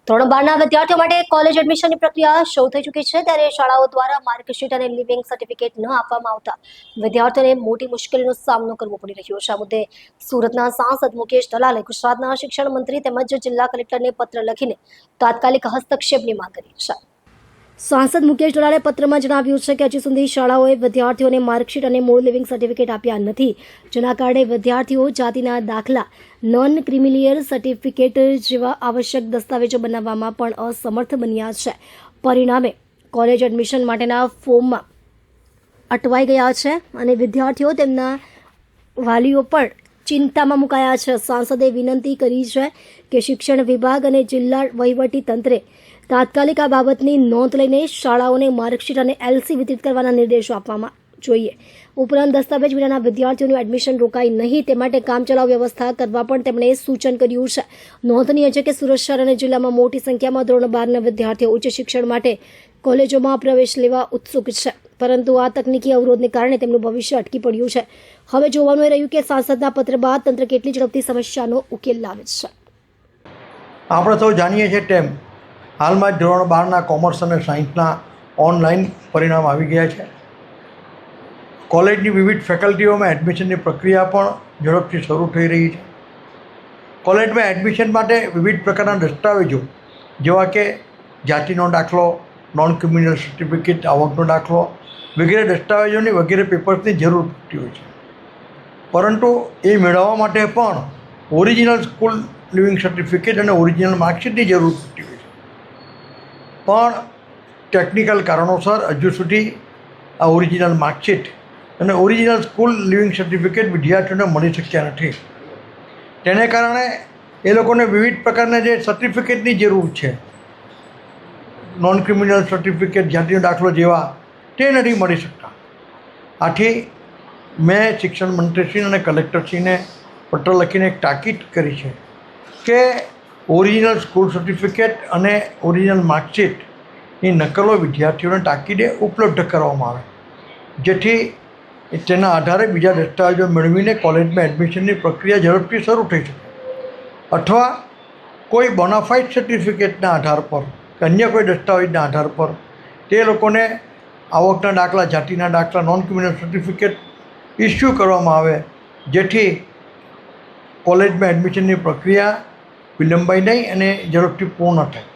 ધોરણ 12ના વિદ્યાર્થીઓ માટે કોલેજ એડમિશનની પ્રક્રિયા શરૂ થઈ ચૂકી છે, ત્યારે શાળાઓ દ્વારા માર્કશીટ અને લિવિંગ સર્ટિફિકેટ ન આપવામાં આવતા વિદ્યાર્થીઓને મોટી મુશ્કેલીનો સામનો કરવો પડી રહ્યો છે। આ મુદ્દે સુરતના સાંસદ મુકેશ દલાલે ગુજરાતના શિક્ષણ મંત્રી તેમજ જિલ્લા કલેક્ટરને પત્ર લખીને તાત્કાલિક હસ્તક્ષેપની માંગ કરી છે। સાંસદ મુકેશ દલાલે પત્રમાં જણાવ્યું છે કે હજી સુધી શાળાઓએ વિદ્યાર્થીઓને માર્કશીટ અને મૂળ લિવિંગ સર્ટિફિકેટ આપ્યા નથી, જેના કારણે વિદ્યાર્થીઓ જાતિના દાખલા, નોન ક્રિમિલિયર સર્ટિફિકેટ જેવા આવશ્યક દસ્તાવેજો બનાવવામાં પણ અસમર્થ બન્યા છે। પરિણામે કોલેજ એડમિશન માટેના ફોર્મમાં અટવાઈ ગયા છે અને વિદ્યાર્થીઓ તેમના વાલીઓ પણ ચિંતામાં મુકાયા છે। સાંસદે વિનંતી કરી છે કે શિક્ષણ વિભાગ અને જિલ્લા વહીવટી તંત્રે તાત્કાલિક આ બાબતની નોંધ લઈને શાળાઓને માર્કશીટ અને એલસી વિતરિત કરવાના નિર્દેશો આપવામાં જોઈએ। ઉપરાંત દસ્તાવેજ વિનાના વિદ્યાર્થીઓનું એડમિશન રોકાય નહીં તે માટે કામચલાઉ વ્યવસ્થા કરવા પણ તેમણે સૂચન કર્યું છે। નોંધનીય છે કે સુરત શહેર અને જિલ્લામાં મોટી સંખ્યામાં ધોરણ 12ના વિદ્યાર્થીઓ ઉચ્ચ શિક્ષણ માટે કોલેજોમાં પ્રવેશ લેવા ઉત્સુક છે, પરંતુ આ તકનીકી અવરોધને કારણે તેમનું ભવિષ્ય અટકી પડ્યું છે। હવે જોવાનું એ રહ્યું કે સાંસદના પત્ર બાદ તંત્ર કેટલી ઝડપથી સમસ્યાનો ઉકેલ લાવે છે। આપણે સૌ જાણીએ છીએ તેમ હાલમાં જ ધોરણ 12ના કોમર્સ અને સાયન્સના ઓનલાઈન પરિણામ આવી ગયા છે। કોલેજની વિવિધ ફેકલ્ટીઓમાં એડમિશનની પ્રક્રિયા પણ ઝડપથી શરૂ થઈ રહી છે। કોલેજમાં એડમિશન માટે વિવિધ પ્રકારના દસ્તાવેજો જેવા કે જાતિનો દાખલો, નોન ક્રિમિનલ સર્ટિફિકેટ, આવકનો દાખલો વગેરે દસ્તાવેજોની વગેરે પેપર્સની જરૂર પડતી હોય છે, પરંતુ એ મેળવવા માટે પણ ઓરિજિનલ સ્કૂલ લિવિંગ સર્ટિફિકેટ અને ઓરિજિનલ માર્કશીટની જરૂર પડતી હોય છે। પણ ટેકનિકલ કારણોસર હજુ સુધી આ ઓરિજિનલ માર્કશીટ અને ઓરિજિનલ સ્કૂલ લિવિંગ સર્ટિફિકેટ વિદ્યાર્થીઓને મળી શક્યા નથી। તેને કારણે એ લોકોને વિવિધ પ્રકારના જે સર્ટિફિકેટની જરૂર છે, નોન ક્રિમિનલ સર્ટિફિકેટ, જાતિનો દાખલો જેવા, તે નથી મળી શકતા। આથી મેં શિક્ષણ મંત્રીશ્રી અને કલેક્ટરશ્રીને પત્ર લખીને એક તાકીદ કરી છે કે ઓરિજિનલ સ્કૂલ સર્ટિફિકેટ અને ઓરિજિનલ માર્કશીટની નકલો વિદ્યાર્થીઓને તાકીદે ઉપલબ્ધ કરવામાં આવે, જેથી તેના આધારે બીજા દસ્તાવેજો મેળવીને કોલેજમાં એડમિશનની પ્રક્રિયા ઝડપથી શરૂ થઈ શકે, અથવા કોઈ બોનાફાઇડ સર્ટિફિકેટના આધાર પર કે અન્ય કોઈ દસ્તાવેજના આધાર પર તે લોકોને આવકના દાખલા, જાતિના દાખલા, નોન ક્રિમિનલ સર્ટિફિકેટ ઇસ્યુ કરવામાં આવે, જેથી કોલેજમાં એડમિશનની પ્રક્રિયા વિલંબાય નહીં અને ઝડપથી પૂર્ણ થાય।